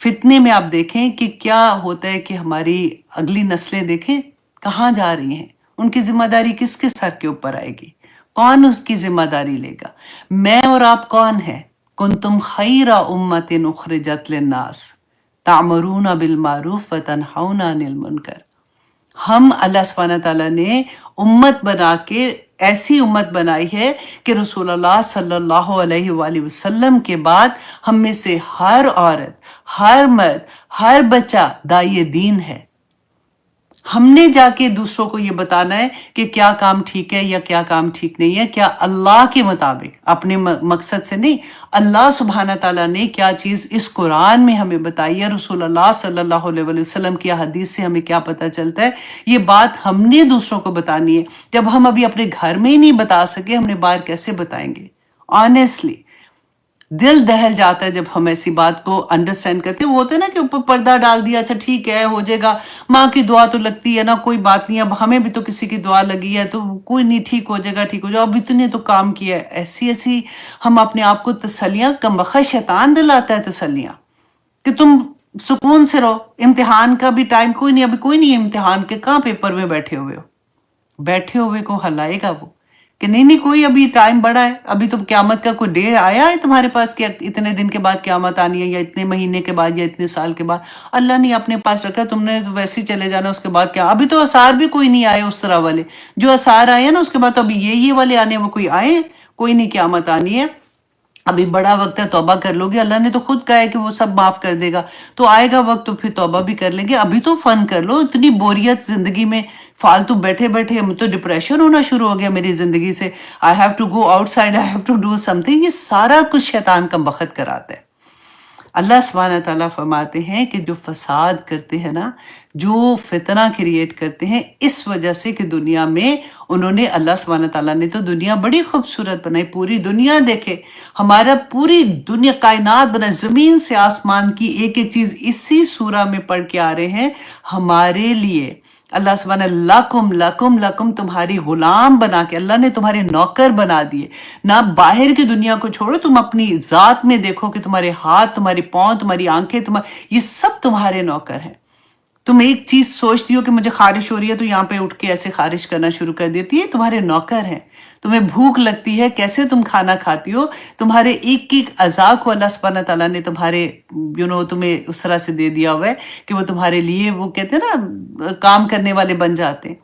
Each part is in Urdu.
فتنے میں آپ دیکھیں کہ کیا ہوتا ہے کہ ہماری اگلی نسلیں دیکھیں کہاں جا رہی ہیں، ان کی ذمہ داری کس کے سر کے اوپر آئے گی، کون اس کی ذمہ داری لے گا؟ میں اور آپ کون ہیں؟ کنتم خیر امت اخرجت للناس تعمرون بالمعروف وتنہون عن المنکر۔ ہم اللہ سبحانہ تعالیٰ نے امت بنا کے ایسی امت بنائی ہے کہ رسول اللہ صلی اللہ علیہ وآلہ وسلم کے بعد ہم میں سے ہر عورت، ہر مرد، ہر بچہ داعی دین ہے۔ ہم نے جا کے دوسروں کو یہ بتانا ہے کہ کیا کام ٹھیک ہے یا کیا کام ٹھیک نہیں ہے، کیا اللہ کے مطابق، اپنے مقصد سے نہیں، اللہ سبحانہ تعالیٰ نے کیا چیز اس قرآن میں ہمیں بتائی ہے، رسول اللہ صلی اللہ علیہ وسلم کی حدیث سے ہمیں کیا پتہ چلتا ہے، یہ بات ہم نے دوسروں کو بتانی ہے۔ جب ہم ابھی اپنے گھر میں ہی نہیں بتا سکے، ہم نے باہر کیسے بتائیں گے؟ آنیسٹلی دل دہل جاتا ہے جب ہم ایسی بات کو انڈرسٹینڈ کرتے ہیں۔ وہ ہوتے ہیں نا کہ اوپر پردہ ڈال دیا، اچھا ٹھیک ہے ہو جائے گا، ماں کی دعا تو لگتی ہے نا، کوئی بات نہیں، اب ہمیں بھی تو کسی کی دعا لگی ہے تو کوئی نہیں، ٹھیک ہو جائے گا، ٹھیک ہو جائے گا، اب اتنے تو کام کیا ہے۔ ایسی ہم اپنے آپ کو تسلیاں، کمبخت شیطان دلاتا ہے تسلیاں کہ تم سکون سے رہو، امتحان کا بھی ٹائم کوئی نہیں، ابھی کوئی نہیں ہے امتحان کے، کہاں پیپر میں بیٹھے ہوئے ہو؟ بیٹھے ہوئے کو ہلائے گا وہ کہ نہیں کوئی ابھی ٹائم بڑا ہے، ابھی تو قیامت کا کوئی ڈیڑھ آیا ہے تمہارے پاس کہ اتنے دن کے بعد قیامت آنی ہے، یا اتنے مہینے کے بعد، یا اتنے سال کے بعد؟ اللہ نے اپنے پاس رکھا، تم نے ویسے ہی چلے جانا، اس کے بعد کیا؟ ابھی تو آثار بھی کوئی نہیں آئے اس طرح والے، جو آثار آئے ہیں نا اس کے بعد تو ابھی یہ والے آنے ہیں، وہ کوئی آئے؟ کوئی نہیں، قیامت آنی ہے، ابھی بڑا وقت ہے، توبہ کر لو گے، اللہ نے تو خود کہا ہے کہ وہ سب معاف کر دے گا، تو آئے گا وقت تو پھر توبہ بھی کر لیں گے، ابھی تو فن کر لو۔ اتنی بوریت زندگی میں، فالتو بیٹھے بیٹھے تو ڈپریشن ہونا شروع ہو گیا میری زندگی سے، I have to go outside, I have to do something, یہ سارا کچھ شیطان کا بخت کراتا ہے۔ اللہ سبحانہ تعالیٰ فرماتے ہیں کہ جو فساد کرتے ہیں نا، جو فتنہ کریٹ کرتے ہیں، اس وجہ سے کہ دنیا میں انہوں نے، اللہ سبحانہ تعالیٰ نے تو دنیا بڑی خوبصورت بنائی، پوری دنیا دیکھے، ہمارا پوری دنیا کائنات بنا، زمین سے آسمان کی ایک ایک چیز اسی سورہ میں پڑھ کے آ رہے ہیں ہمارے لیے۔ اللہ سبحانہ لکم لکم لکم، تمہاری غلام بنا کے، اللہ نے تمہارے نوکر بنا دیے۔ نہ باہر کی دنیا کو چھوڑو، تم اپنی ذات میں دیکھو کہ تمہارے ہاتھ، تمہاری پاؤں، تمہاری آنکھیں، یہ سب تمہارے نوکر ہیں۔ تم ایک چیز سوچتی ہو کہ مجھے خارش ہو رہی ہے تو یہاں پہ اٹھ کے ایسے خارش کرنا شروع کر دیتی ہے، تمہارے نوکر ہیں۔ تمہیں بھوک لگتی ہے، کیسے تم کھانا کھاتی ہو، تمہارے ایک ایک اعضاء کو اللہ سبحانہ تعالیٰ نے تمہارے تمہیں اس طرح سے دے دیا ہوا ہے کہ وہ تمہارے لیے، وہ کہتے ہیں نا، کام کرنے والے بن جاتے ہیں۔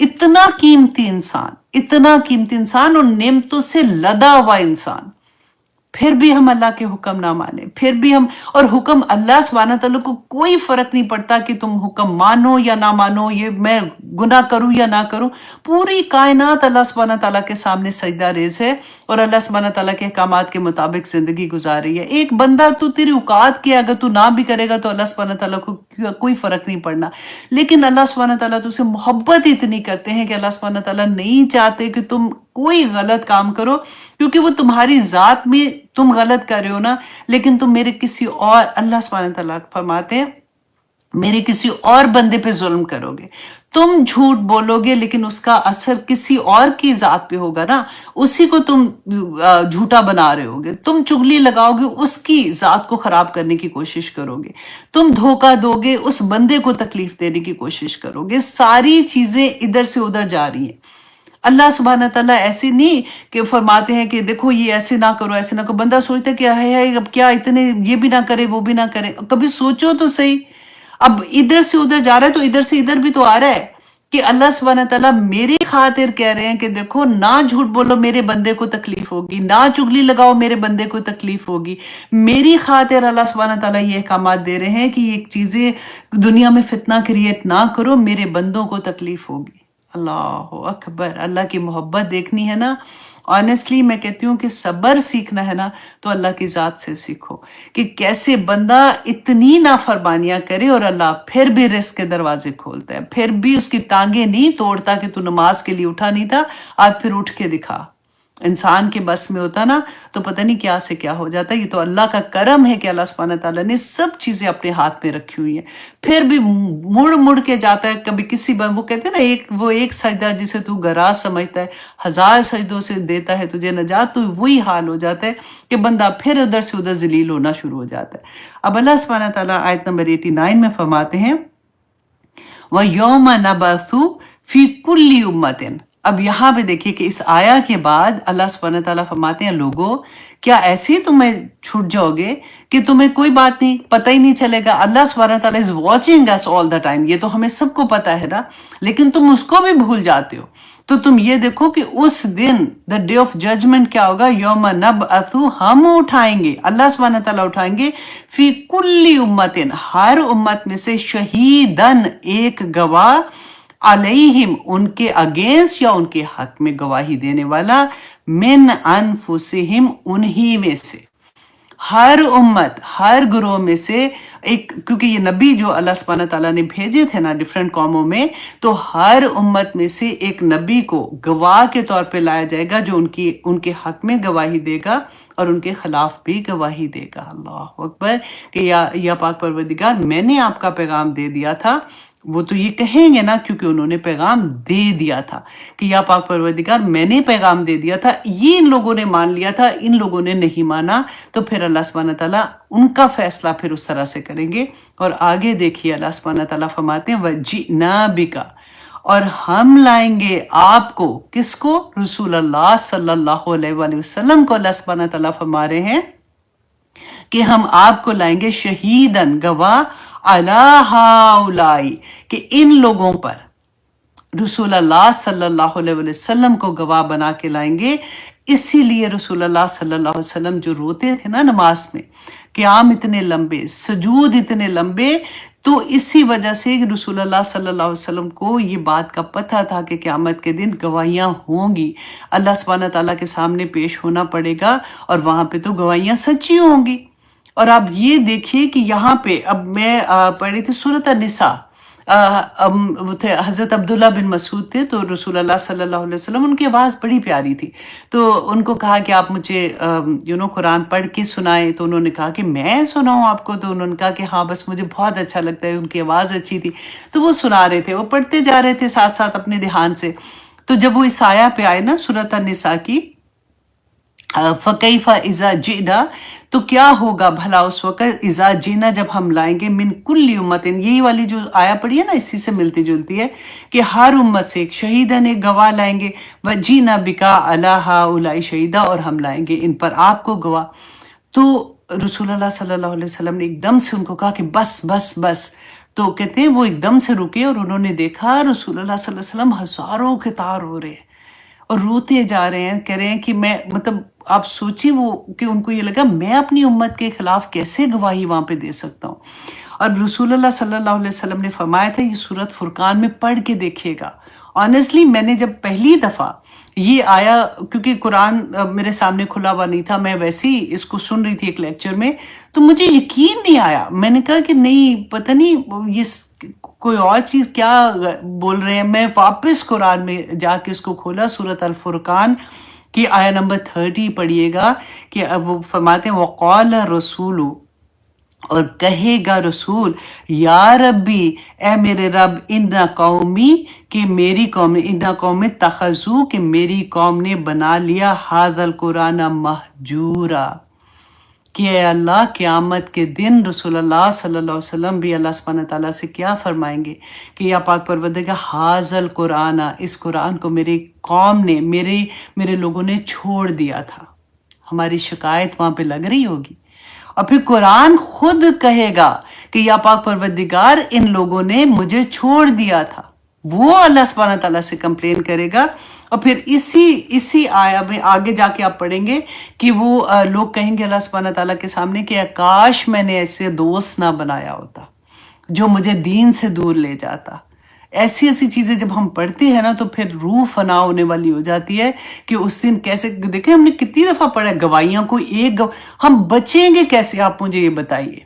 اتنا قیمتی انسان، اتنا قیمتی انسان، اور نعمتوں سے لدا ہوا انسان، پھر بھی ہم اللہ کے حکم نہ مانے، پھر بھی ہم، اور حکم اللہ سبحانہ تعالیٰ کو کوئی فرق نہیں پڑتا کہ تم حکم مانو یا نہ مانو، یہ میں گناہ کروں یا نہ کروں، پوری کائنات اللہ سبحانہ تعالیٰ کے سامنے سجدہ ریز ہے، اور اللہ سبحانہ تعالیٰ کے احکامات کے مطابق زندگی گزار رہی ہے۔ ایک بندہ، تو تیری اوقات کے، اگر تو نہ بھی کرے گا تو اللہ سبحانہ تعالیٰ کو کوئی فرق نہیں پڑنا، لیکن اللہ سبحانہ تعالیٰ تو سے محبت اتنی کرتے ہیں کہ اللہ سبحانہ تعالیٰ نہیں چاہتے کہ تم کوئی غلط کام کرو، کیونکہ وہ تمہاری ذات میں تم غلط کر رہے ہو نا، لیکن تم میرے کسی اور، اللہ سبحانہ تعالیٰ فرماتے ہیں، میرے کسی اور بندے پہ ظلم کرو گے، تم جھوٹ بولو گے لیکن اس کا اثر کسی اور کی ذات پہ ہوگا نا، اسی کو تم جھوٹا بنا رہے ہوگے، تم چغلی لگاؤ گے، اس کی ذات کو خراب کرنے کی کوشش کرو گے، تم دھوکہ دو گے، اس بندے کو تکلیف دینے کی کوشش کرو گے، ساری چیزیں ادھر سے ادھر جا رہی ہیں۔ اللہ سبحانہ تعالیٰ ایسے نہیں کہ فرماتے ہیں کہ دیکھو یہ ایسے نہ کرو، ایسے نہ کرو، بندہ سوچتا ہے کہ ہے اب کیا اتنے، یہ بھی نہ کرے وہ بھی نہ کرے، کبھی سوچو تو صحیح، اب ادھر سے ادھر جا رہا ہے تو ادھر سے ادھر بھی تو آ رہا ہے کہ اللہ سبحانہ تعالیٰ میری خاطر کہہ رہے ہیں کہ دیکھو نہ جھوٹ بولو، میرے بندے کو تکلیف ہوگی، نہ چغلی لگاؤ، میرے بندے کو تکلیف ہوگی، میری خاطر اللہ سبحانہ تعالیٰ یہ احکامات دے رہے ہیں کہ یہ چیزیں دنیا میں فتنہ کریٹ نہ کرو، میرے بندوں کو تکلیف ہوگی۔ اللہ اکبر، اللہ کی محبت دیکھنی ہے نا، آنیسٹلی میں کہتی ہوں کہ صبر سیکھنا ہے نا تو اللہ کی ذات سے سیکھو کہ کیسے بندہ اتنی نافرمانیاں کرے اور اللہ پھر بھی رزق کے دروازے کھولتا ہے، پھر بھی اس کی ٹانگیں نہیں توڑتا کہ تو نماز کے لیے اٹھا نہیں تھا، آج پھر اٹھ کے دکھا، انسان کے بس میں ہوتا نا تو پتہ نہیں کیا سے کیا ہو جاتا ہے. یہ تو اللہ کا کرم ہے کہ اللہ سبحانہ تعالیٰ نے سب چیزیں اپنے ہاتھ میں رکھی ہوئی ہیں. پھر بھی مڑ مڑ کے جاتا ہے کبھی کسی بار. وہ کہتے ہیں نا وہ ایک سجدہ جسے تو گراہ سمجھتا ہے 1000 سجدوں سے دیتا ہے تجھے نجات, تو وہی حال ہو جاتا ہے کہ بندہ پھر ادھر سے ادھر ذلیل ہونا شروع ہو جاتا ہے. اب اللہ سبحانہ تعالیٰ آیت نمبر 89 میں فرماتے ہیں وَيَوْمَ نَبَعْثُ فِي كُلِّ أُمَّةٍ. اب یہاں پہ دیکھیے کہ اس آیا کے بعد اللہ سبحانہ تعالیٰ فرماتے ہیں لوگوں کیا ایسے ہی تمہیں چھوٹ جاؤ گے کہ تمہیں کوئی بات نہیں پتہ ہی نہیں چلے گا. اللہ سبحانہ تعالیٰ is watching us all the time, یہ تو ہمیں سب کو پتہ ہے نا, لیکن تم اس کو بھی بھول جاتے ہو. تو تم یہ دیکھو کہ اس دن دا ڈے آف ججمنٹ کیا ہوگا, یوم نبعث, ہم اٹھائیں گے, اللہ سبحانہ تعالیٰ اٹھائیں گے, فی کل امت, ہر امت میں سے, شہیدن, ایک گواہ, علیہم, ان کے اگینسٹ یا ان کے حق میں گواہی دینے والا, من انفسہم, انہی میں سے. ہر امت, ہر گروہ میں سے ایک, کیونکہ یہ نبی جو اللہ سبحانہ تعالیٰ نے بھیجے تھے نا ڈیفرنٹ قوموں میں, تو ہر امت میں سے ایک نبی کو گواہ کے طور پہ لایا جائے گا جو ان کے حق میں گواہی دے گا اور ان کے خلاف بھی گواہی دے گا. اللہ اکبر, کہ یا پاک پروردگار میں نے آپ کا پیغام دے دیا تھا. وہ تو یہ کہیں گے نا کیونکہ انہوں نے پیغام دے دیا تھا کہ یا پاک پروردگار میں نے پیغام دے دیا تھا, یہ ان لوگوں نے مان لیا تھا, ان لوگوں نے نہیں مانا, تو پھر اللہ سبحانہ تعالیٰ ان کا فیصلہ پھر اس طرح سے کریں گے. اور آگے دیکھیے اللہ سبحانہ تعالیٰ فرماتے ہیں وَجِئْنَا بِكَ, اور ہم لائیں گے آپ کو, کس کو, رسول اللہ صلی اللہ علیہ وآلہ وسلم کو. اللہ سبحانہ تعالیٰ فرما رہے ہیں کہ ہم آپ کو لائیں گے شہیدن, گواہ, علی ہؤلاء, کہ ان لوگوں پر, رسول اللہ صلی اللہ علیہ وسلم کو گواہ بنا کے لائیں گے. اسی لیے رسول اللہ صلی اللہ علیہ وسلم جو روتے تھے نا نماز میں, قیام اتنے لمبے, سجود اتنے لمبے, تو اسی وجہ سے رسول اللہ صلی اللہ علیہ وسلم کو یہ بات کا پتہ تھا کہ قیامت کے دن گواہیاں ہوں گی, اللہ سبحانہ تعالیٰ کے سامنے پیش ہونا پڑے گا, اور وہاں پہ تو گواہیاں سچی ہوں گی. اور آپ یہ دیکھیے کہ یہاں پہ اب میں پڑھی تھی سورۃ النساء, وہ تھے حضرت عبداللہ بن مسعود تھے, تو رسول اللہ صلی اللہ علیہ وسلم, ان کی آواز بڑی پیاری تھی, تو ان کو کہا کہ آپ مجھے قرآن پڑھ کے سنائیں. تو انہوں نے کہا کہ میں سناؤں آپ کو, تو انہوں نے کہا کہ ہاں بس مجھے بہت اچھا لگتا ہے, ان کی آواز اچھی تھی. تو وہ سنا رہے تھے, وہ پڑھتے جا رہے تھے ساتھ ساتھ اپنے دھیان سے. تو جب وہ اس آیا پہ آئے نا سورۃ النساء کی, فَكَيْفَ إِذَا جِئْنَا, تو کیا ہوگا بھلا اس وقت, اذا جینا, جب ہم لائیں گے, من کل امت, یہی والی جو آیا پڑی ہے نا اسی سے ملتی جلتی ہے, کہ ہر امت سے ایک شہیدن, ایک گواہ لائیں گے, وَجِئْنَا بِكَ عَلَىٰ هَٰؤُلَاءِ شَهِيدًا, اور ہم لائیں گے ان پر آپ کو گواہ. تو رسول اللہ صلی اللہ علیہ وسلم نے ایک دم سے ان کو کہا کہ بس بس بس. تو کہتے ہیں وہ ایک دم سے رکے, اور انہوں نے دیکھا رسول اللہ صلی اللہ علیہ وسلم ہزاروں کے تار ہو رہے ہیں اور روتے جا رہے ہیں, کہہ رہے ہیں کہ میں, مطلب آپ سوچیں وہ, کہ ان کو یہ لگا میں اپنی امت کے خلاف کیسے گواہی وہاں پہ دے سکتا ہوں. اور رسول اللہ صلی اللہ علیہ وسلم نے فرمایا تھا یہ سورۃ فرقان میں پڑھ کے دیکھیے گا. آنیسٹلی میں نے جب پہلی دفعہ یہ آیا, کیونکہ قرآن میرے سامنے کھلا ہوا نہیں تھا, میں ویسے ہی اس کو سن رہی تھی ایک لیکچر میں, تو مجھے یقین نہیں آیا. میں نے کہا کہ نہیں, پتہ نہیں یہ کوئی اور چیز کیا بول رہے ہیں. میں واپس قرآن میں جا کے اس کو کھولا, سورۃ الفرقان کی آیا نمبر 30 پڑھیے گا, کہ وہ فرماتے ہیں وقال رسول, اور کہے گا رسول, یا ربی, اے میرے رب, ان قومی, کہ میری قوم, ان قوم تخذو, کہ میری قوم نے بنا لیا, ھذا القرآن مہجورا, کہ اے اللہ قیامت کے دن رسول اللہ صلی اللہ علیہ وسلم بھی اللہ سبحانہ تعالیٰ سے کیا فرمائیں گے کہ یا پاک پروردگار, ھذا القرآن, اس قرآن کو میری قوم نے, میرے لوگوں نے چھوڑ دیا تھا. ہماری شکایت وہاں پہ لگ رہی ہوگی. اور پھر قرآن خود کہے گا کہ یا پاک پروردگار, ان لوگوں نے مجھے چھوڑ دیا تھا. وہ اللہ سبحانہ تعالیٰ سے کمپلین کرے گا. اور پھر اسی آیا میں آگے جا کے آپ پڑھیں گے کہ وہ لوگ کہیں گے اللہ سبحانہ تعالیٰ کے سامنے کہ کاش میں نے ایسے دوست نہ بنایا ہوتا جو مجھے دین سے دور لے جاتا. ایسی چیزیں جب ہم پڑھتے ہیں نا, تو پھر روح فنا ہونے والی ہو جاتی ہے کہ اس دن کیسے, دیکھیں ہم نے کتنی دفعہ پڑھا گواہیاں کو, ہم بچیں گے کیسے, آپ مجھے یہ بتائیے.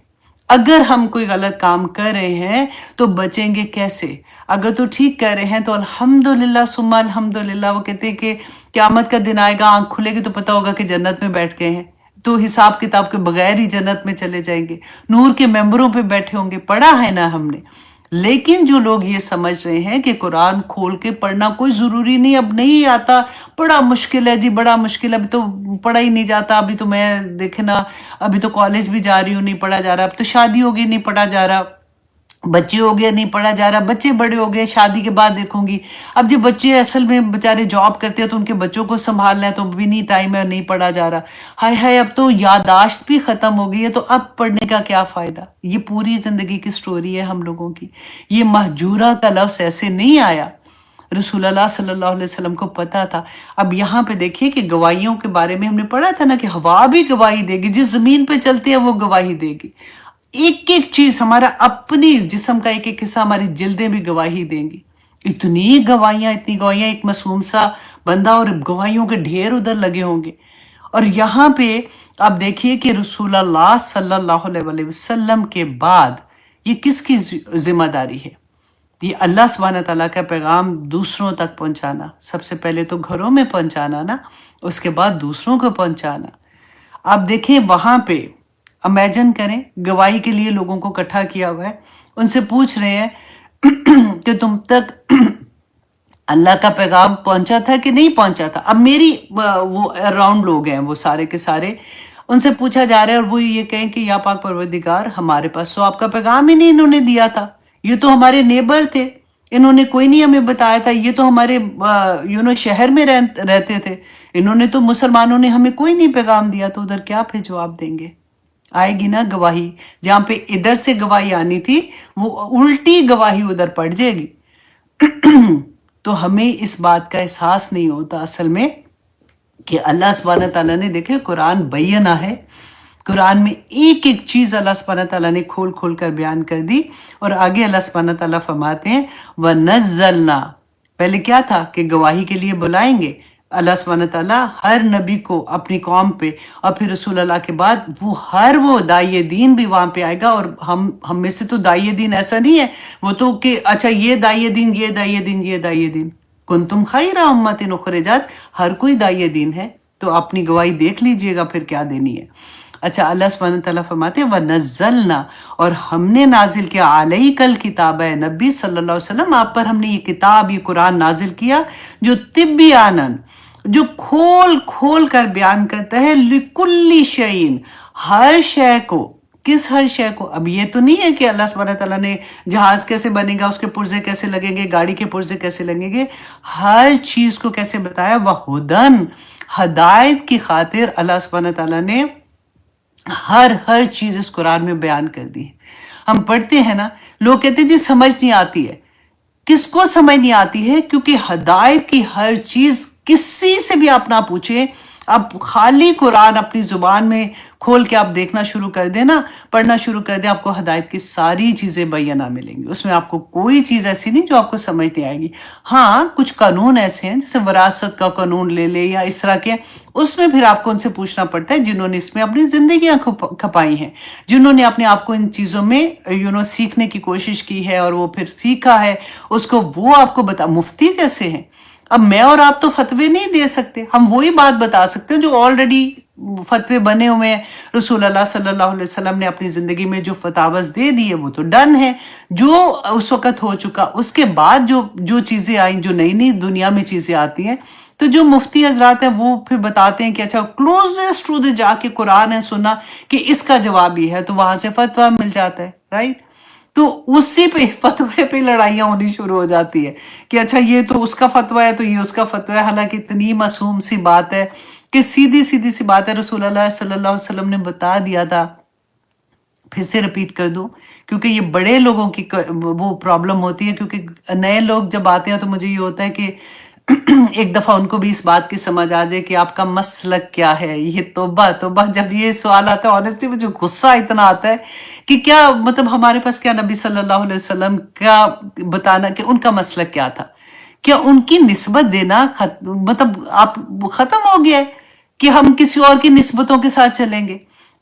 اگر ہم کوئی غلط کام کر رہے ہیں تو بچیں گے کیسے؟ اگر تو ٹھیک کر رہے ہیں تو الحمدللہ ثم الحمدللہ، وہ کہتے ہیں کہ قیامت کا دن آئے گا، آنکھ کھلے گی تو پتہ ہوگا کہ جنت میں بیٹھ گئے ہیں، تو حساب کتاب کے بغیر ہی جنت میں چلے جائیں گے، نور کے ممبروں پہ بیٹھے ہوں گے، پڑھا ہے نا ہم نے۔ لیکن جو لوگ یہ سمجھ رہے ہیں کہ قرآن کھول کے پڑھنا کوئی ضروری نہیں، اب نہیں آتا، بڑا مشکل ہے جی، بڑا مشکل ہے، ابھی تو پڑھا ہی نہیں جاتا، ابھی تو میں دیکھے نا، ابھی تو کالج بھی جا رہی ہوں، نہیں پڑھا جا رہا، اب تو شادی ہوگی نہیں پڑھا جا رہا، بچے ہو گئے نہیں پڑھا جا رہا، بچے بڑے ہو گئے شادی کے بعد دیکھوں گی، اب جب بچے اصل میں بےچارے جاب کرتے ہیں تو ان کے بچوں کو سنبھالنا ہے، تو بھی نہیں ٹائم ہے، نہیں پڑھا جا رہا، ہائے ہائے اب تو یادداشت بھی ختم ہو گئی ہے، تو اب پڑھنے کا کیا فائدہ؟ یہ پوری زندگی کی سٹوری ہے ہم لوگوں کی۔ یہ مہجورہ کا لفظ ایسے نہیں آیا، رسول اللہ صلی اللہ علیہ وسلم کو پتا تھا۔ اب یہاں پہ دیکھیے کہ گواہیوں کے بارے میں ہم نے پڑھا تھا نا کہ ہوا بھی گواہی دے گی، جس زمین پہ چلتی ہے وہ گواہی دے گی، ایک ایک چیز، ہمارا اپنی جسم کا ایک ایک حصہ، ہماری جلدیں بھی گواہی دیں گی۔ اتنی گواہیاں، ایک معصوم سا بندہ اور گواہیوں کے ڈھیر ادھر لگے ہوں گے۔ اور یہاں پہ آپ دیکھیے کہ رسول اللہ صلی اللہ علیہ وسلم کے بعد یہ کس کی ذمہ داری ہے؟ یہ اللہ سبحانہ تعالیٰ کا پیغام دوسروں تک پہنچانا، سب سے پہلے تو گھروں میں پہنچانا نا، اس کے بعد دوسروں کو پہنچانا۔ آپ دیکھیں وہاں پہ امیجن کریں، گواہی کے لیے لوگوں کو اکٹھا کیا ہوا ہے، ان سے پوچھ رہے ہیں کہ تم تک اللہ کا پیغام پہنچا تھا کہ نہیں پہنچا تھا؟ اب میری وہ اراؤنڈ لوگ ہیں وہ سارے کے سارے، ان سے پوچھا جا رہا ہے اور وہ یہ کہیں کہ یا پاک پروردگار ہمارے پاس تو آپ کا پیغام ہی نہیں انہوں نے دیا تھا، یہ تو ہمارے نیبر تھے، انہوں نے کوئی نہیں ہمیں بتایا تھا، یہ تو ہمارے شہر میں رہتے تھے، انہوں نے تو، مسلمانوں نے ہمیں کوئی نہیں پیغام دیا، تو ادھر کیا پھر جواب دیں گے؟ آئے گی نا گواہی، جہاں پہ ادھر سے گواہی آنی تھی وہ الٹی گواہی ادھر پڑ جائے گی۔ تو ہمیں اس بات کا احساس نہیں ہوتا اصل میں کہ اللہ سبحانہ تعالیٰ نے، دیکھیں قرآن بینہ ہے، قرآن میں ایک ایک چیز اللہ سبحانہ تعالیٰ نے کھول کھول کر بیان کر دی، اور آگے اللہ سبحانہ تعالیٰ فرماتے ہیں وَنَزَّلْنَا، پہلے کیا تھا کہ گواہی کے لیے بلائیں گے اللہ سبحانہ تعالیٰ ہر نبی کو اپنی قوم پہ، اور پھر رسول اللہ کے بعد وہ داعی دین بھی وہاں پہ آئے گا، اور ہم میں سے تو داعی دین ایسا نہیں ہے وہ تو کہ اچھا یہ داعی دین، یہ داعی دین، یہ داعی دین، کنتم خیر امت اخرجت، ہر کوئی داعی دین ہے، تو اپنی گواہی دیکھ لیجئے گا پھر کیا دینی ہے۔ اچھا اللہ سبحانہ تعالیٰ فرماتے ہیں وَنَزَّلْنَا، اور ہم نے نازل کیا عَلَيْكَ الْكِتَابَ، نبی صلی اللہ علیہ وسلم آپ پر ہم نے یہ کتاب، یہ قرآن نازل کیا جو طبیاناً، جو کھول کھول کر بیان کرتا ہے لِكُلِّ شَيْءٍ، ہر شے کو، کس ہر شے کو؟ اب یہ تو نہیں ہے کہ اللہ سبحانہ تعالیٰ نے جہاز کیسے بنے گا، اس کے پرزے کیسے لگیں گے، گاڑی کے پرزے کیسے لگیں گے، ہر چیز کو کیسے بتایا، وَهُدًى، ہدایت کی خاطر اللہ سبحانہ تعالیٰ نے ہر چیز اس قرآن میں بیان کر دی ہے۔ ہم پڑھتے ہیں نا، لوگ کہتے ہیں جی سمجھ نہیں آتی ہے، کس کو سمجھ نہیں آتی ہے؟ کیونکہ ہدایت کی ہر چیز کسی سے بھی آپ نہ پوچھیں، اب خالی قرآن اپنی زبان میں کھول کے آپ دیکھنا شروع کر دیں نا، پڑھنا شروع کر دیں، آپ کو ہدایت کی ساری چیزیں بینہ ملیں گی، اس میں آپ کو کوئی چیز ایسی نہیں جو آپ کو سمجھ نہیں آئے گی۔ ہاں کچھ قانون ایسے ہیں جیسے وراثت کا قانون لے لے یا اس طرح کے، اس میں پھر آپ کو ان سے پوچھنا پڑتا ہے جنہوں نے اس میں اپنی زندگیاں کھپائی ہیں، جنہوں نے اپنے آپ کو ان چیزوں میں سیکھنے کی کوشش کی ہے اور وہ پھر سیکھا ہے اس کو، وہ آپ کو بتا، مفتی جیسے ہیں۔ اب میں اور آپ تو فتوے نہیں دے سکتے، ہم وہی بات بتا سکتے ہیں جو آلریڈی فتوے بنے ہوئے ہیں، رسول اللہ صلی اللہ علیہ وسلم نے اپنی زندگی میں جو فتاویز دے دی ہے وہ تو ڈن ہے، جو اس وقت ہو چکا، اس کے بعد جو چیزیں آئیں، جو نئی نئی دنیا میں چیزیں آتی ہیں، تو جو مفتی حضرات ہیں وہ پھر بتاتے ہیں کہ اچھا کلوزسٹ ٹو دی جا کے قرآن ہے سنا کہ اس کا جواب یہ ہے، تو وہاں سے فتویٰ مل جاتا ہے، رائٹ؟ تو اسی پہ فتوے پہ لڑائیاں ہونی شروع ہو جاتی ہے کہ اچھا یہ تو اس کا فتویٰ ہے تو یہ اس کا فتویٰ ہے، حالانکہ اتنی معصوم سی بات ہے کہ سیدھی سی بات ہے، رسول اللہ صلی اللہ علیہ وسلم نے بتا دیا تھا۔ پھر سے ریپیٹ کر دوں کیونکہ یہ بڑے لوگوں کی وہ پرابلم ہوتی ہے، کیونکہ نئے لوگ جب آتے ہیں تو مجھے یہ ہوتا ہے کہ ایک دفعہ ان کو بھی اس بات کی سمجھ آ جائے کہ آپ کا مسلک کیا ہے۔ یہ توبہ جب یہ سوال آتا ہے آنیسٹلی مجھے غصہ اتنا آتا ہے کہ کیا مطلب ہمارے پاس کیا نبی صلی اللہ علیہ وسلم کا بتانا کہ ان کا مسلک کیا تھا، کیا ان کی نسبت دینا مطلب آپ ختم ہو گیا ہے کہ ہم کسی اور کی نسبتوں کے ساتھ چلیں گے؟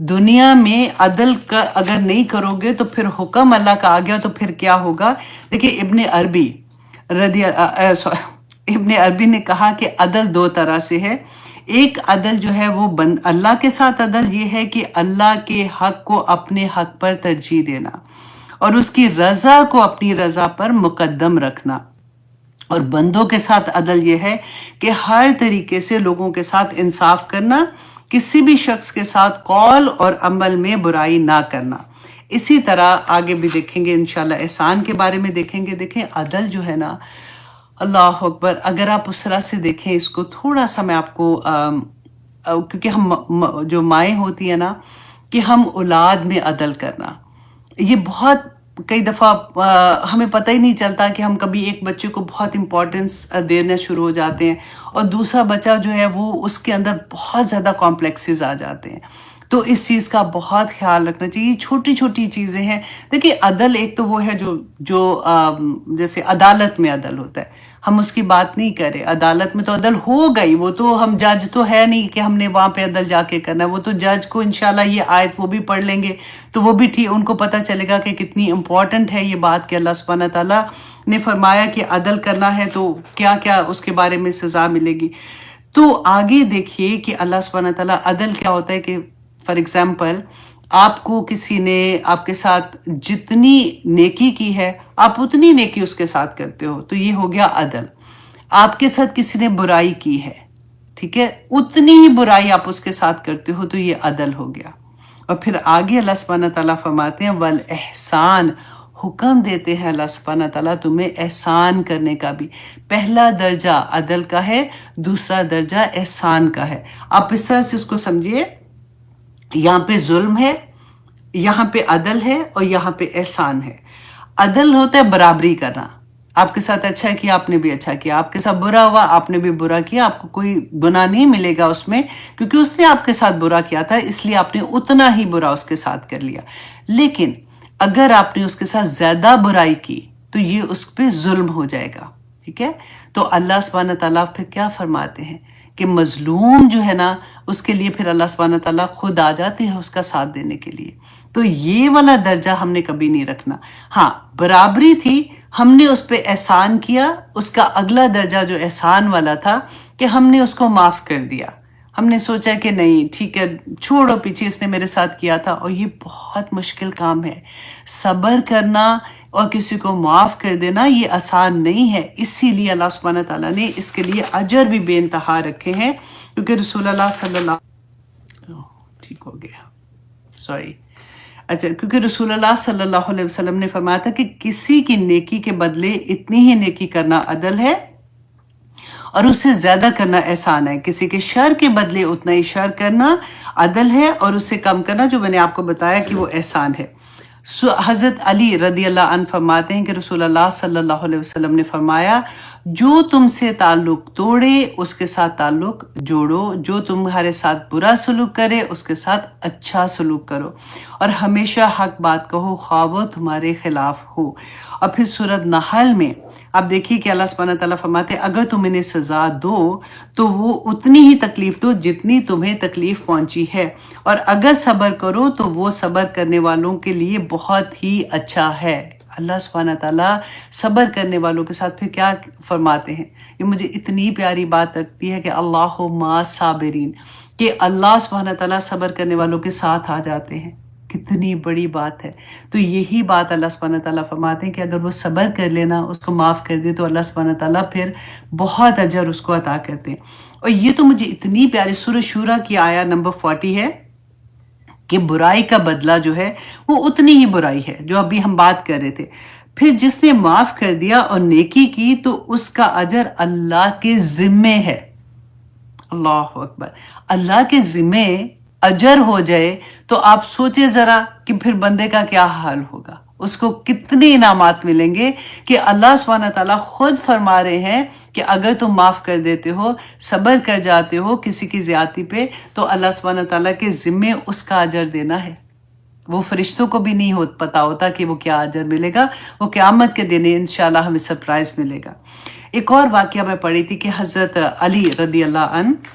دنیا میں عدل کا اگر نہیں کرو گے تو پھر حکم اللہ کا آ گیا تو پھر کیا ہوگا. دیکھیں ابن عربی نے کہا کہ عدل دو طرح سے ہے. ایک عدل جو ہے وہ اللہ کے ساتھ عدل یہ ہے کہ اللہ کے حق کو اپنے حق پر ترجیح دینا اور اس کی رضا کو اپنی رضا پر مقدم رکھنا. اور بندوں کے ساتھ عدل یہ ہے کہ ہر طریقے سے لوگوں کے ساتھ انصاف کرنا، کسی بھی شخص کے ساتھ قول اور عمل میں برائی نہ کرنا. اسی طرح آگے بھی دیکھیں گے انشاءاللہ، احسان کے بارے میں دیکھیں گے. دیکھیں عدل جو ہے نا، اللہ اکبر، اگر آپ اس طرح سے دیکھیں اس کو تھوڑا سا، میں آپ کو کیونکہ ہم جو مائیں ہوتی ہیں نا، کہ ہم اولاد میں عدل کرنا، یہ بہت کئی دفعہ ہمیں پتہ ہی نہیں چلتا کہ ہم کبھی ایک بچے کو بہت امپورٹنس دینا شروع ہو جاتے ہیں اور دوسرا بچہ جو ہے وہ اس کے اندر بہت زیادہ کمپلیکسز آ جاتے ہیں. تو اس چیز کا بہت خیال رکھنا چاہیے. چھوٹی چھوٹی چیزیں ہیں. دیکھیے عدل ایک تو وہ ہے جو جیسے عدالت میں عدل ہوتا ہے، ہم اس کی بات نہیں کریں. عدالت میں تو عدل ہو گئی، وہ تو ہم جج تو ہے نہیں کہ ہم نے وہاں پہ عدل جا کے کرنا ہے. وہ تو جج کو انشاءاللہ یہ آیت وہ بھی پڑھ لیں گے تو وہ بھی ٹھیک، ان کو پتہ چلے گا کہ کتنی امپورٹنٹ ہے یہ بات کہ اللہ سبحانہ تعالیٰ نے فرمایا کہ عدل کرنا ہے تو کیا کیا اس کے بارے میں سزا ملے گی. تو آگے دیکھیے کہ اللہ سبحانہ تعالیٰ عدل کیا ہوتا ہے کہ فار ایگزامپل آپ کو کسی نے آپ کے ساتھ جتنی نیکی کی ہے آپ اتنی نیکی اس کے ساتھ کرتے ہو تو یہ ہو گیا عدل. آپ کے ساتھ کسی نے برائی کی ہے، ٹھیک ہے، اتنی ہی برائی آپ اس کے ساتھ کرتے ہو تو یہ عدل ہو گیا. اور پھر آگے اللہ سبحانہ تعالیٰ فرماتے ہیں والاحسان، حکم دیتے ہیں اللہ سبحانہ تعالیٰ تمہیں احسان کرنے کا بھی. پہلا درجہ عدل کا ہے، دوسرا درجہ احسان کا ہے. آپ اس طرح سے اس کو سمجھیے، یہاں پہ ظلم ہے، یہاں پہ عدل ہے اور یہاں پہ احسان ہے. عدل ہوتا ہے برابری کرنا، آپ کے ساتھ اچھا کیا آپ نے بھی اچھا کیا، آپ کے ساتھ برا ہوا آپ نے بھی برا کیا، آپ کو کوئی گناہ نہیں ملے گا اس میں کیونکہ اس نے آپ کے ساتھ برا کیا تھا اس لیے آپ نے اتنا ہی برا اس کے ساتھ کر لیا. لیکن اگر آپ نے اس کے ساتھ زیادہ برائی کی تو یہ اس پہ ظلم ہو جائے گا. ٹھیک ہے، تو اللہ سبحانہ تعالیٰ پھر کیا فرماتے ہیں کہ مظلوم جو ہے نا اس کے لیے پھر اللہ سبحانہ تعالیٰ خود آ جاتے ہیں اس کا ساتھ دینے کے لیے. تو یہ والا درجہ ہم نے کبھی نہیں رکھنا. ہاں برابری تھی، ہم نے اس پہ احسان کیا، اس کا اگلا درجہ جو احسان والا تھا کہ ہم نے اس کو معاف کر دیا. ہم نے سوچا کہ نہیں ٹھیک ہے چھوڑو پیچھے، اس نے میرے ساتھ کیا تھا. اور یہ بہت مشکل کام ہے، صبر کرنا اور کسی کو معاف کر دینا یہ آسان نہیں ہے. اسی لیے اللہ سبحانہ تعالیٰ نے اس کے لیے اجر بھی بے انتہا رکھے ہیں، کیونکہ رسول اللہ صلی اللہ ٹھیک ہو گیا سوری اچھا کیونکہ رسول اللہ صلی اللہ علیہ وسلم نے فرمایا تھا کہ کسی کی نیکی کے بدلے اتنی ہی نیکی کرنا عدل ہے اور اس سے زیادہ کرنا احسان ہے. کسی کے شر کے بدلے اتنا ہی شر کرنا عدل ہے اور اس سے کم کرنا جو میں نے آپ کو بتایا کہ وہ احسان ہے. حضرت علی رضی اللہ عنہ فرماتے ہیں کہ رسول اللہ صلی اللہ علیہ وسلم نے فرمایا جو تم سے تعلق توڑے اس کے ساتھ تعلق جوڑو، جو تمہارے ساتھ برا سلوک کرے اس کے ساتھ اچھا سلوک کرو، اور ہمیشہ حق بات کہو خواہ وہ تمہارے خلاف ہو. اور پھر سورۃ نحل میں آپ دیکھیے کہ اللہ سبحانہ تعالیٰ فرماتے ہیں اگر تم انہیں سزا دو تو وہ اتنی ہی تکلیف دو جتنی تمہیں تکلیف پہنچی ہے، اور اگر صبر کرو تو وہ صبر کرنے والوں کے لیے بہت ہی اچھا ہے. اللہ سبحانہ تعالیٰ صبر کرنے والوں کے ساتھ پھر کیا فرماتے ہیں، یہ مجھے اتنی پیاری بات لگتی ہے کہ اللہ مع صابرین، کہ اللہ سبحانہ تعالیٰ صبر کرنے والوں کے ساتھ آ جاتے ہیں. کتنی بڑی بات ہے. تو یہی بات اللہ سبحانہ تعالیٰ فرماتے ہیں کہ اگر وہ صبر کر لینا، اس کو معاف کر دے تو اللہ سبحانہ تعالیٰ پھر بہت اجر اس کو عطا کرتے ہیں. اور یہ تو مجھے اتنی پیاری سورہ شورى کی آیا نمبر 40 ہے کہ برائی کا بدلہ جو ہے وہ اتنی ہی برائی ہے جو ابھی ہم بات کر رہے تھے. پھر جس نے معاف کر دیا اور نیکی کی تو اس کا اجر اللہ کے ذمے ہے. اللہ اکبر، اللہ کے ذمے اجر ہو جائے تو آپ سوچے ذرا کہ پھر بندے کا کیا حال ہوگا، اس کو کتنے انعامات ملیں گے. کہ اللہ سبحانہ تعالیٰ خود فرما رہے ہیں کہ اگر تم معاف کر دیتے ہو، صبر کر جاتے ہو کسی کی زیادتی پہ، تو اللہ سبحانہ تعالیٰ کے ذمے اس کا اجر دینا ہے. وہ فرشتوں کو بھی نہیں پتا ہوتا کہ وہ کیا اجر ملے گا، وہ قیامت کے دن انشاءاللہ ہمیں سرپرائز ملے گا. ایک اور واقعہ میں پڑھی تھی کہ حضرت علی رضی اللہ عنہ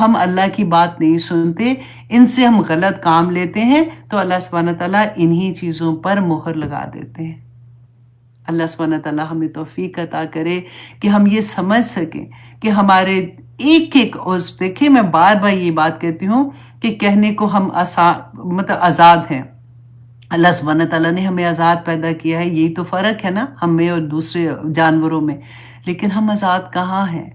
ہم اللہ کی بات نہیں سنتے، ان سے ہم غلط کام لیتے ہیں، تو اللہ سبحانہ تعالیٰ انہی چیزوں پر مہر لگا دیتے ہیں۔ اللہ سبحانہ تعالیٰ ہمیں توفیق عطا کرے کہ ہم یہ سمجھ سکیں کہ ہمارے ایک ایک عضو، دیکھیں میں بار بار یہ بات کہتی ہوں کہ کہنے کو ہم مطلب آزاد ہیں، اللہ سبحانہ تعالیٰ نے ہمیں آزاد پیدا کیا ہے، یہی تو فرق ہے نا ہمیں اور دوسرے جانوروں میں، لیکن ہم آزاد کہاں ہیں؟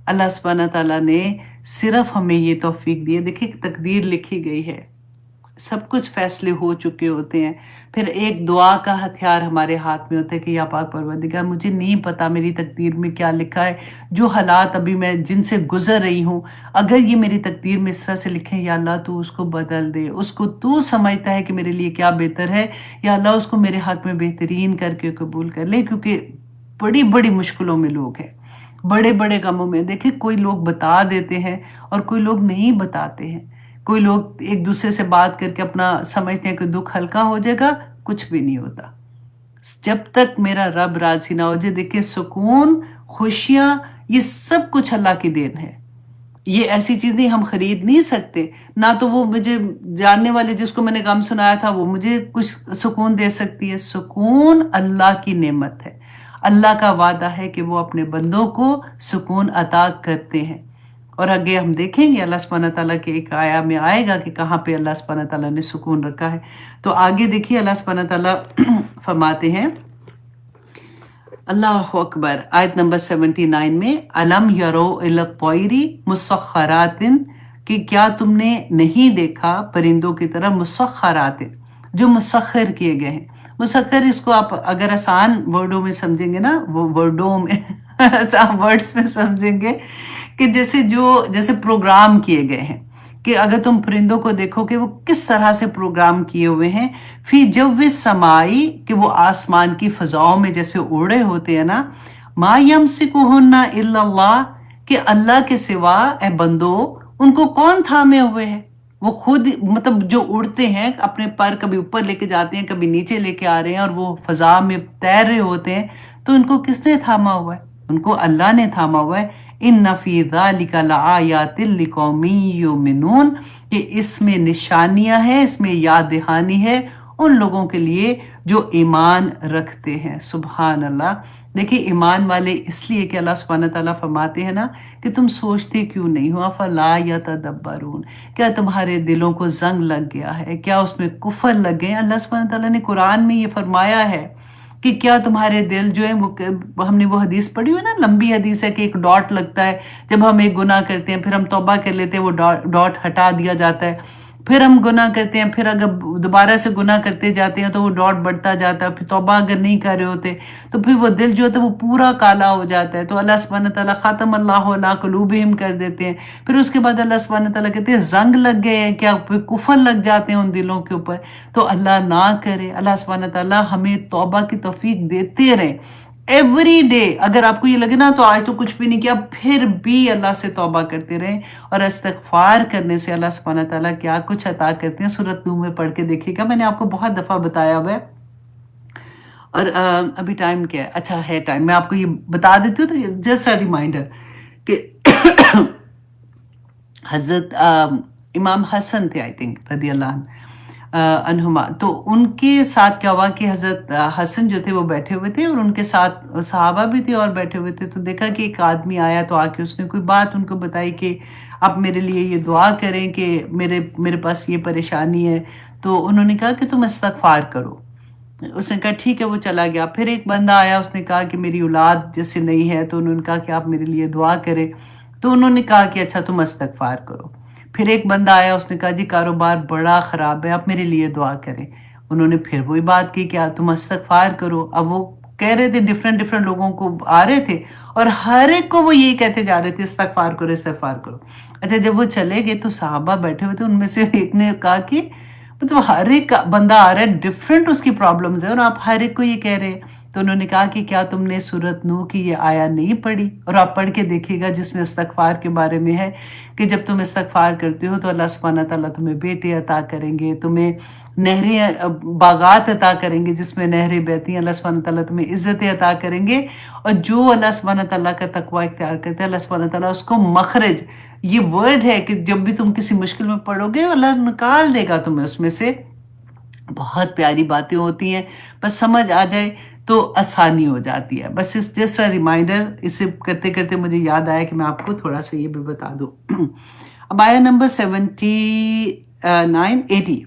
اللہ سبحانہ تعالیٰ نے صرف ہمیں یہ توفیق دی ہے۔ دیکھیں تقدیر لکھی گئی ہے، سب کچھ فیصلے ہو چکے ہوتے ہیں، پھر ایک دعا کا ہتھیار ہمارے ہاتھ میں ہوتا ہے کہ یا پاک پروردگار مجھے نہیں پتا میری تقدیر میں کیا لکھا ہے، جو حالات ابھی میں جن سے گزر رہی ہوں، اگر یہ میری تقدیر میں اس طرح سے لکھیں، یا اللہ تو اس کو بدل دے، اس کو تو سمجھتا ہے کہ میرے لیے کیا بہتر ہے، یا اللہ اس کو میرے حق میں بہترین کر کے قبول کر لے، کیونکہ بڑی بڑی مشکلوں میں لوگ ہیں، بڑے بڑے غموں میں۔ دیکھیں کوئی لوگ بتا دیتے ہیں اور کوئی لوگ نہیں بتاتے ہیں، کوئی لوگ ایک دوسرے سے بات کر کے اپنا سمجھتے ہیں کہ دکھ ہلکا ہو جائے گا، کچھ بھی نہیں ہوتا جب تک میرا رب راضی نہ ہو جائے۔ دیکھیں سکون، خوشیاں، یہ سب کچھ اللہ کی دین ہے، یہ ایسی چیز نہیں ہم خرید نہیں سکتے، نہ تو وہ مجھے جاننے والے جس کو میں نے غم سنایا تھا وہ مجھے کچھ سکون دے سکتی ہے۔ سکون اللہ کی نعمت ہے، اللہ کا وعدہ ہے کہ وہ اپنے بندوں کو سکون عطا کرتے ہیں، اور آگے ہم دیکھیں گے اللہ سبحانہ تعالیٰ کے ایک آیا میں آئے گا کہ کہاں پہ اللہ سبحانہ تعالیٰ نے سکون رکھا ہے۔ تو آگے دیکھیے اللہ سبحانہ تعالیٰ فرماتے ہیں، اللہ اکبر، آیت نمبر 79 میں، الم یرو الی الطیر مسخرات، کہ کیا تم نے نہیں دیکھا پرندوں کی طرح مسخرات، جو مسخر کیے گئے ہیں۔ مسخر اس کو آپ اگر آسان ورڈوں میں سمجھیں گے نا، وہ ورڈوں میں آسان ورڈز میں سمجھیں گے کہ جیسے پروگرام کیے گئے ہیں، کہ اگر تم پرندوں کو دیکھو کہ وہ کس طرح سے پروگرام کیے ہوئے ہیں، فی جو سمائی، کہ وہ آسمان کی فضاؤں میں جیسے اڑے ہوتے ہیں نا، ما یمسکہن الا اللہ، کہ اللہ کے سوا اے بندو ان کو کون تھامے ہوئے ہے؟ وہ خود مطلب جو اڑتے ہیں اپنے پر کبھی اوپر لے کے جاتے ہیں کبھی نیچے لے کے آ رہے ہیں اور وہ فضا میں تیر رہے ہوتے ہیں، تو ان کو کس نے تھاما ہوا ہے؟ ان کو اللہ نے تھاما ہوا ہے۔ ان فی ذلک لآیات لقوم یؤمنون، کہ اس میں نشانیاں ہیں، اس میں یاد دہانی ہے ان لوگوں کے لیے جو ایمان رکھتے ہیں۔ سبحان اللہ۔ دیکھیں ایمان والے اس لیے کہ اللہ سبحانہ تعالیٰ فرماتے ہیں نا کہ تم سوچتے کیوں نہیں ہو، افلا یتدبرون، کیا تمہارے دلوں کو زنگ لگ گیا ہے، کیا اس میں کفر لگ گئے؟ اللہ سبحانہ تعالیٰ نے قرآن میں یہ فرمایا ہے کہ کیا تمہارے دل جو ہے وہ ہم نے وہ حدیث پڑھی ہوئی نا، لمبی حدیث ہے کہ ایک ڈاٹ لگتا ہے جب ہم ایک گناہ کرتے ہیں، پھر ہم توبہ کر لیتے ہیں، وہ ڈاٹ ہٹا دیا جاتا ہے، پھر ہم گناہ کرتے ہیں، پھر اگر دوبارہ سے گناہ کرتے جاتے ہیں تو وہ ڈاٹ بڑھتا جاتا ہے، پھر توبہ اگر نہیں کر رہے ہوتے تو پھر وہ دل جو ہوتا ہے وہ پورا کالا ہو جاتا ہے، تو اللہ سبحانہ تعالیٰ ختم اللہ علی قلوبہم کر دیتے ہیں۔ پھر اس کے بعد اللہ سبحانہ تعالیٰ کہتے ہیں زنگ لگ گئے ہیں، کیا کفر لگ جاتے ہیں ان دلوں کے اوپر؟ تو اللہ نہ کرے، اللہ سبحانہ تعالیٰ ہمیں توبہ کی توفیق دیتے رہیں ایوری ڈے۔ اگر آپ کو یہ لگے نا تو آج تو کچھ بھی نہیں کیا، پھر بھی اللہ سے توبہ کرتے رہیں، اور استغفار کرنے سے اللہ سبحانہ تعالیٰ کیا کچھ عطا کرتے ہیں۔ سورۃ نوح میں پڑھ کے دیکھیے گا، میں نے آپ کو بہت دفعہ بتایا ہوا ہے، اور ابھی ٹائم کیا ہے؟ اچھا ہے ٹائم، میں آپ کو یہ بتا دیتی ہوں تو جسٹ اے ریمائنڈر کہ حضرت امام حسن تھے آئی تھنک رضی اللہ عنہما، تو ان کے ساتھ کیا ہوا کہ حضرت حسن جو تھے وہ بیٹھے ہوئے تھے اور ان کے ساتھ صحابہ بھی تھے اور بیٹھے ہوئے تھے، تو دیکھا کہ ایک آدمی آیا تو آ کے اس نے کوئی بات ان کو بتائی کہ آپ میرے لیے یہ دعا کریں کہ میرے پاس یہ پریشانی ہے، تو انہوں نے کہا کہ تم استغفار کرو۔ اس نے کہا ٹھیک ہے، وہ چلا گیا۔ پھر ایک بندہ آیا، اس نے کہا کہ میری اولاد جیسے نہیں ہے، تو انہوں نے کہا کہ آپ میرے لیے دعا کریں، تو انہوں نے کہا کہ اچھا تم استغفار کرو۔ پھر ایک بندہ آیا، اس نے کہا جی کاروبار بڑا خراب ہے، آپ میرے لیے دعا کریں۔ انہوں نے پھر وہی بات کی کہ تم استغفار کرو۔ اب وہ کہہ رہے تھے، ڈفرینٹ لوگوں کو آ رہے تھے اور ہر ایک کو وہ یہی کہتے جا رہے تھے استغفار کرو استغفار کرو۔ اچھا جب وہ چلے گئے تو صحابہ بیٹھے ہوئے تھے، ان میں سے ایک نے کہا کہ مطلب ہر ایک بندہ آ رہا ہے، ڈفرینٹ اس کی پرابلمز ہیں، اور آپ ہر ایک کو یہ کہہ رہے ہیں تو انہوں نے کہا کہ کیا تم نے سورۃ نوح کی یہ آیا نہیں پڑھی؟ اور آپ پڑھ کے دیکھیے گا جس میں استغفار کے بارے میں ہے کہ جب تم استغفار کرتے ہو تو اللہ سبحانہ تعالیٰ تمہیں بیٹے عطا کریں گے، تمہیں نہریں باغات عطا کریں گے جس میں نہریں بہتی ہیں، اللہ سبحانہ تعالیٰ تمہیں عزتیں عطا کریں گے، اور جو اللہ سبحانہ تعالیٰ کا تقوی اختیار کرتے ہیں اللہ سبحانہ تعالیٰ اس کو مخرج، یہ ورڈ ہے کہ جب بھی تم کسی مشکل میں پڑو گے اللہ نکال دے گا تمہیں اس میں سے۔ بہت پیاری باتیں ہوتی ہیں، بس سمجھ آ جائے تو آسانی ہو جاتی ہے۔ بس جسٹ ریمائنڈر، اسے کرتے کرتے مجھے یاد آیا کہ میں آپ کو تھوڑا سا یہ بھی بتا دوں۔ اب آیا نمبر 80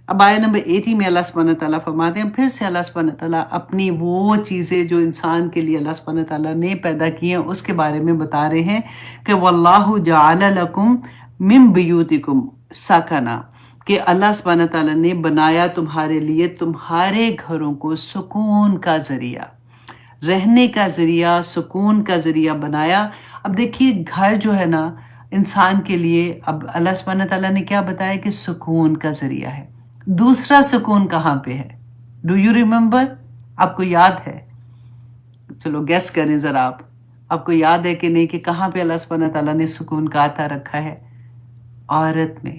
اب آیا نمبر 80 میں اللہ سبحانہ تعالیٰ فرماتے ہیں، پھر سے اللہ سبحانہ تعالیٰ اپنی وہ چیزیں جو انسان کے لیے اللہ سبحانہ تعالیٰ نے پیدا کی ہیں اس کے بارے میں بتا رہے ہیں کہ وَاللَّهُ جَعَلَ لَكُم مِّن بِيُوتِكُمْ سَكَنًا، کہ اللہ سبحانہ تعالیٰ نے بنایا تمہارے لیے تمہارے گھروں کو سکون کا ذریعہ، رہنے کا ذریعہ، سکون کا ذریعہ بنایا۔ اب دیکھیے گھر جو ہے نا انسان کے لیے، اب اللہ سبحانہ تعالیٰ نے کیا بتایا کہ سکون کا ذریعہ ہے۔ دوسرا سکون کہاں پہ ہے؟ Do you remember? آپ کو یاد ہے؟ چلو گیس کریں ذرا، آپ کو یاد ہے کہ نہیں کہ کہاں پہ اللہ سبحانہ تعالیٰ نے سکون کا عطا رکھا ہے؟ عورت میں۔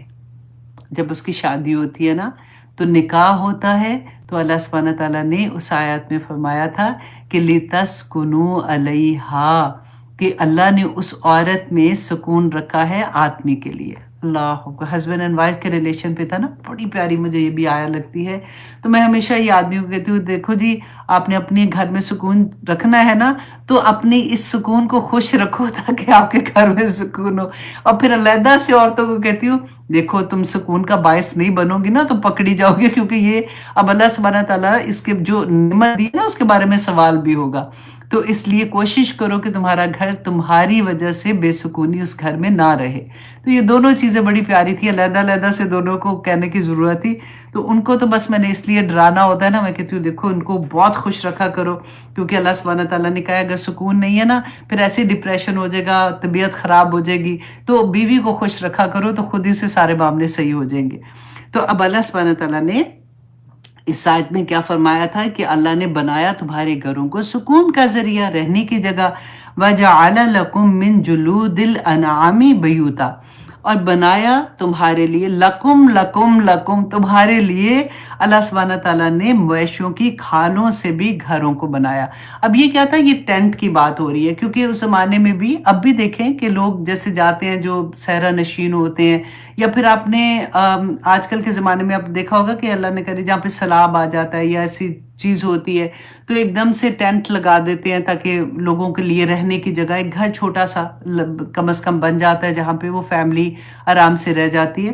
جب اس کی شادی ہوتی ہے نا تو نکاح ہوتا ہے تو اللہ سبحانہ تعالیٰ نے اس آیات میں فرمایا تھا کہ لِتَسْكُنُوا عَلَيْهَا، کہ اللہ نے اس عورت میں سکون رکھا ہے آدمی کے لیے۔ اللہ کو ہسبینڈ اینڈ وائف کے ریلیشن پہ تھا نا، بڑی پیاری مجھے یہ بھی آیا لگتی ہے۔ تو میں ہمیشہ یہ آدمیوں کو کہتی ہوں دیکھو جی، آپ نے اپنے گھر میں سکون رکھنا ہے نا تو اپنی اس سکون کو خوش رکھو تاکہ آپ کے گھر میں سکون ہو۔ اور پھر علیحدہ سے عورتوں کو کہتی ہوں دیکھو تم سکون کا باعث نہیں بنو گی نا تو پکڑی جاؤ گی، کیونکہ یہ اب اللہ سبحانہ تعالیٰ اس کے جو نعمت دی ہے نا اس کے بارے میں سوال بھی ہوگا۔ تو اس لیے کوشش کرو کہ تمہارا گھر تمہاری وجہ سے بے سکونی اس گھر میں نہ رہے۔ تو یہ دونوں چیزیں بڑی پیاری تھی، علیحدہ علیحدہ سے دونوں کو کہنے کی ضرورت تھی۔ تو ان کو تو بس میں نے اس لیے ڈرانا ہوتا ہے نا، میں کہتی ہوں دیکھو ان کو بہت خوش رکھا کرو، کیونکہ اللہ سبحانہ تعالیٰ نے کہا اگر سکون نہیں ہے نا پھر ایسے ڈپریشن ہو جائے گا، طبیعت خراب ہو جائے گی۔ تو بیوی کو خوش رکھا کرو تو خود ہی سے سارے معاملے صحیح ہو جائیں گے۔ تو اب اللہ سبحانہ تعالیٰ نے اس آیت میں کیا فرمایا تھا کہ اللہ نے بنایا تمہارے گھروں کو سکون کا ذریعہ، رہنے کی جگہ۔ وَجَعَلَ لَكُم مِّن جُلُودِ الْأَنْعَامِ بَيُوتًا، اور بنایا تمہارے لیے، لکم تمہارے لیے اللہ سبحانہ تعالیٰ نے مویشیوں کی کھالوں سے بھی گھروں کو بنایا۔ اب یہ کیا تھا؟ یہ ٹینٹ کی بات ہو رہی ہے، کیونکہ اس زمانے میں بھی اب بھی دیکھیں کہ لوگ جیسے جاتے ہیں جو صحرا نشین ہوتے ہیں، یا پھر آپ نے آج کل کے زمانے میں آپ دیکھا ہوگا کہ اللہ نے کرے جہاں پہ سیلاب آ جاتا ہے یا ایسی چیز ہوتی ہے تو ایک دم سے ٹینٹ لگا دیتے ہیں تاکہ لوگوں کے لیے رہنے کی جگہ، ایک گھر چھوٹا سا کم از کم بن جاتا ہے جہاں پہ وہ فیملی آرام سے رہ جاتی ہے۔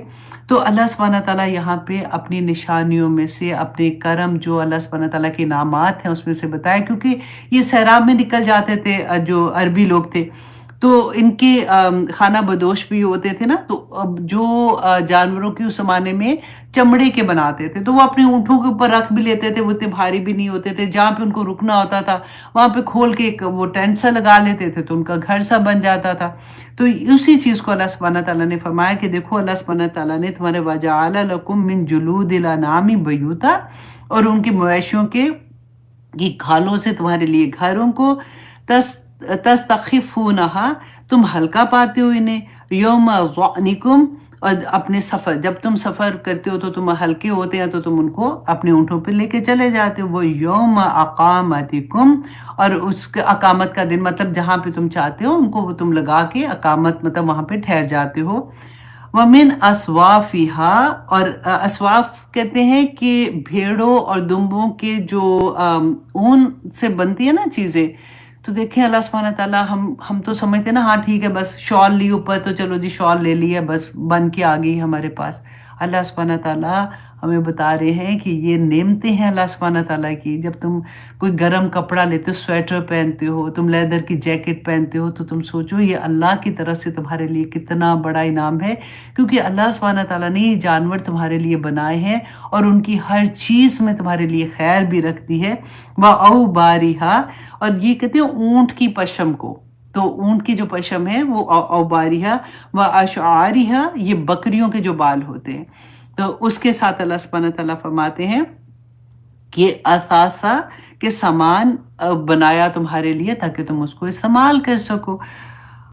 تو اللہ سبحانہ تعالیٰ یہاں پہ اپنی نشانیوں میں سے اپنے کرم جو اللہ سبحانہ تعالیٰ کے انعامات ہیں اس میں سے بتایا، کیونکہ یہ سیراب میں نکل جاتے تھے جو عربی لوگ تھے تو ان کے خانہ بدوش بھی ہوتے تھے نا، تو اب جو جانوروں کی اس زمانے میں چمڑے کے بناتے تھے تو وہ اپنے اونٹوں کے اوپر رکھ بھی لیتے تھے، وہ اتنے بھاری بھی نہیں ہوتے تھے، جہاں پہ ان کو رکنا ہوتا تھا وہاں پہ کھول کے ایک وہ ٹینٹ سا لگا لیتے تھے تو ان کا گھر سا بن جاتا تھا۔ تو اسی چیز کو اللہ سبحانہ تعالیٰ نے فرمایا کہ دیکھو اللہ سبحانہ تعالیٰ نے تمہارے وَجَعَلَ لَكُم مِّن جُلُودِ الْأَنْعَامِ بَيُوتًا، اور ان کی مویشیوں کے کی کھالوں سے تمہارے لیے گھروں کو، تستخفونہا تم ہلکا پاتے ہو انہیں، یوم ظعنکم، اور اپنے سفر، جب تم سفر کرتے ہو تو تم ہلکے ہوتے ہیں تو تم ان کو اپنے اونٹوں پہ لے کے چلے جاتے ہو۔ وہ یوم اقامتکم، اور اس کے اقامت کا دن مطلب جہاں پہ تم چاہتے ہو ان کو وہ تم لگا کے اقامت مطلب وہاں پہ ٹھہر جاتے ہو۔ وَمِنْ أَصْوَافِهَا، اور اسواف کہتے ہیں کہ بھیڑوں اور دمبوں کے جو اون سے بنتی ہے نا چیزیں، تو دیکھیں اللہ سبحانہ تعالیٰ ہم تو سمجھتے ہیں نا ہاں ٹھیک ہے بس شال لی اوپر تو چلو جی شال لے لی ہے بس بن کے آ گئی ہمارے پاس۔ اللہ سبحانہ تعالیٰ ہمیں بتا رہے ہیں کہ یہ نعمتیں ہیں اللہ سبحانہ تعالیٰ کی۔ جب تم کوئی گرم کپڑا لیتے ہو، سویٹر پہنتے ہو، تم لیدر کی جیکٹ پہنتے ہو، تو تم سوچو یہ اللہ کی طرف سے تمہارے لیے کتنا بڑا انعام ہے، کیونکہ اللہ سبحانہ تعالیٰ نے یہ جانور تمہارے لیے بنائے ہیں اور ان کی ہر چیز میں تمہارے لیے خیر بھی رکھتی ہے۔ وَأَوْبَارِهَا، اور یہ کہتے ہیں اونٹ کی پشم کو، تو اونٹ کی جو پشم ہے وہ اوباریہ، وَأَشْعَارِهَا، یہ بکریوں کے جو بال ہوتے ہیں، تو اس کے ساتھ اللہ سبحانہ تعالیٰ فرماتے ہیں یہ اثاثہ کے سامان بنایا تمہارے لیے تاکہ تم اس کو استعمال کر سکو.